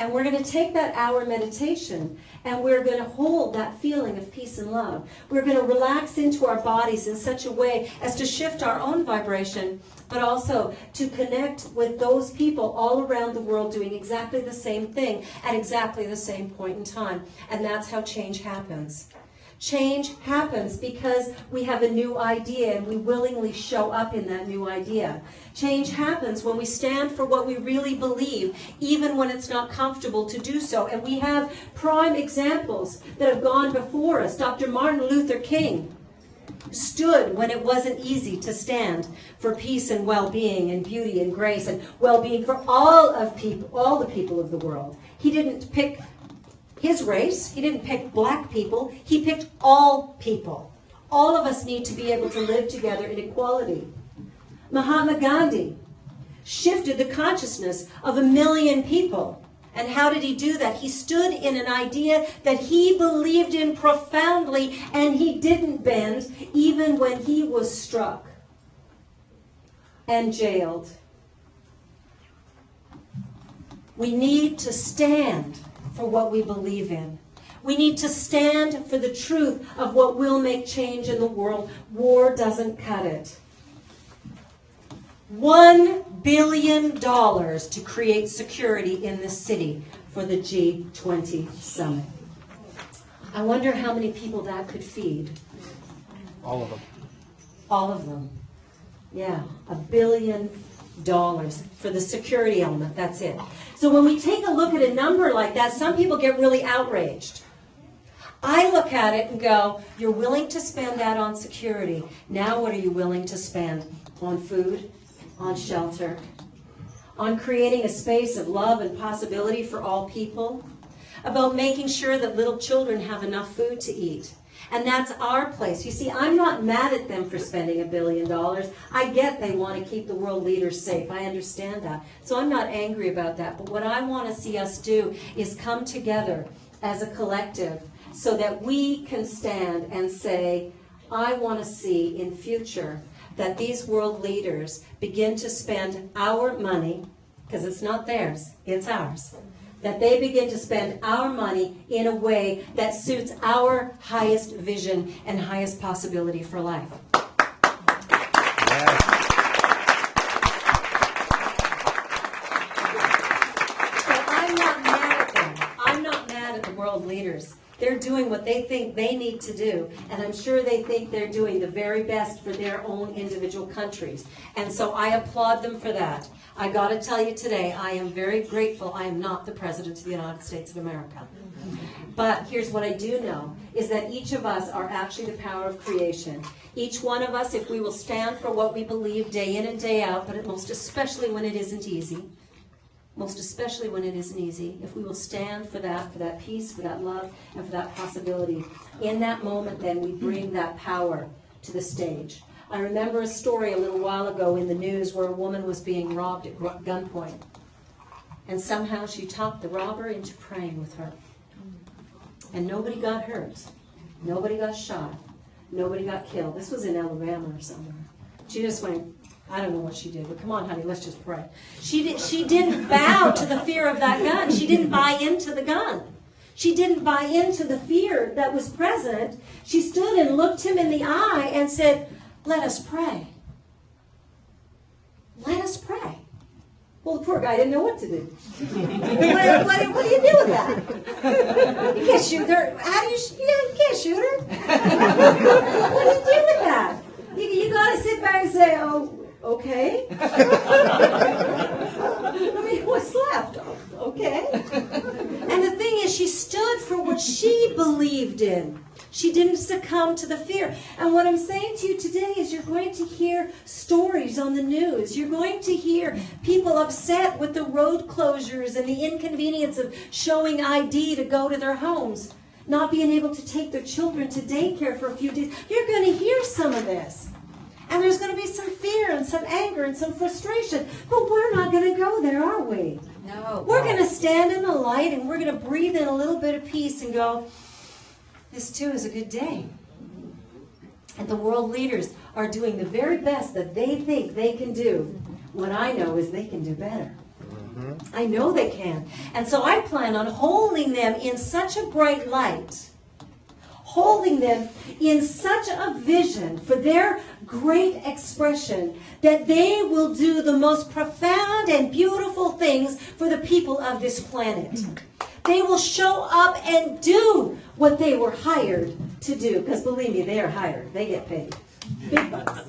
And we're going to take that hour meditation and we're going to hold that feeling of peace and love. We're going to relax into our bodies in such a way as to shift our own vibration, but also to connect with those people all around the world doing exactly the same thing at exactly the same point in time. And that's how change happens. Change happens because we have a new idea and we willingly show up in that new idea. Change happens when we stand for what we really believe, even when it's not comfortable to do so. And we have prime examples that have gone before us. Dr. Martin Luther King stood when it wasn't easy to stand for peace and well-being and beauty and grace and well-being for all the people of the world. He didn't pick his race. He didn't pick black people. He picked all people. All of us need to be able to live together in equality. Mahatma Gandhi shifted the consciousness of 1 million people. And how did he do that? He stood in an idea that he believed in profoundly, and he didn't bend even when he was struck and jailed. We need to stand for what we believe in. We need to stand for the truth of what will make change in the world. War doesn't cut it. $1 billion to create security in this city for the G20 summit. I wonder how many people that could feed. All of them. All of them. Yeah, $1 billion for the security element. That's it. So when we take a look at a number like that, some people get really outraged. I look at it and go, you're willing to spend that on security. Now what are you willing to spend? On food, on shelter, on creating a space of love and possibility for all people, about making sure that little children have enough food to eat. And that's our place. You see, I'm not mad at them for spending $1 billion. I get they want to keep the world leaders safe. I understand that. So I'm not angry about that. But what I want to see us do is come together as a collective so that we can stand and say, I want to see in future that these world leaders begin to spend our money, because it's not theirs, it's ours, that they begin to spend our money in a way that suits our highest vision and highest possibility for life. Yes. So I'm not mad at them. I'm not mad at the world leaders. They're doing what they think they need to do, and I'm sure they think they're doing the very best for their own individual countries. And so I applaud them for that. I got to tell you today, I am very grateful I am not the President of the United States of America. But here's what I do know, is that each of us are actually the power of creation. Each one of us, if we will stand for what we believe day in and day out, but most especially when it isn't easy, if we will stand for that peace, for that love, and for that possibility, in that moment then we bring that power to the stage. I remember a story a little while ago in the news where a woman was being robbed at gunpoint. And somehow she talked the robber into praying with her. And nobody got hurt. Nobody got shot. Nobody got killed. This was in Alabama or somewhere. She just went, I don't know what she did, but come on, honey, let's just pray. She didn't bow to the fear of that gun. She didn't buy into the gun. She didn't buy into the fear that was present. She stood and looked him in the eye and said, let us pray. Let us pray. Well, the poor guy didn't know what to do. What do you do with that? You can't shoot her. How do you can't shoot her. What do you do with that? You got to sit back and say, oh, okay. I mean, what's left? Okay. And the thing is, she stood for what she believed in. She didn't succumb to the fear. And what I'm saying to you today is you're going to hear stories on the news. You're going to hear people upset with the road closures and the inconvenience of showing ID to go to their homes, not being able to take their children to daycare for a few days. You're going to hear some of this. And there's going to be some fear and some anger and some frustration. But we're not going to go there, are we? No. We're going to stand in the light and we're going to breathe in a little bit of peace and go, this too is a good day. And the world leaders are doing the very best that they think they can do. What I know is they can do better. I know they can. And so I plan on holding them in such a bright light, holding them in such a vision for their great expression, that they will do the most profound and beautiful things for the people of this planet. They will show up and do what they were hired to do. Because believe me, they are hired. They get paid. Big bucks.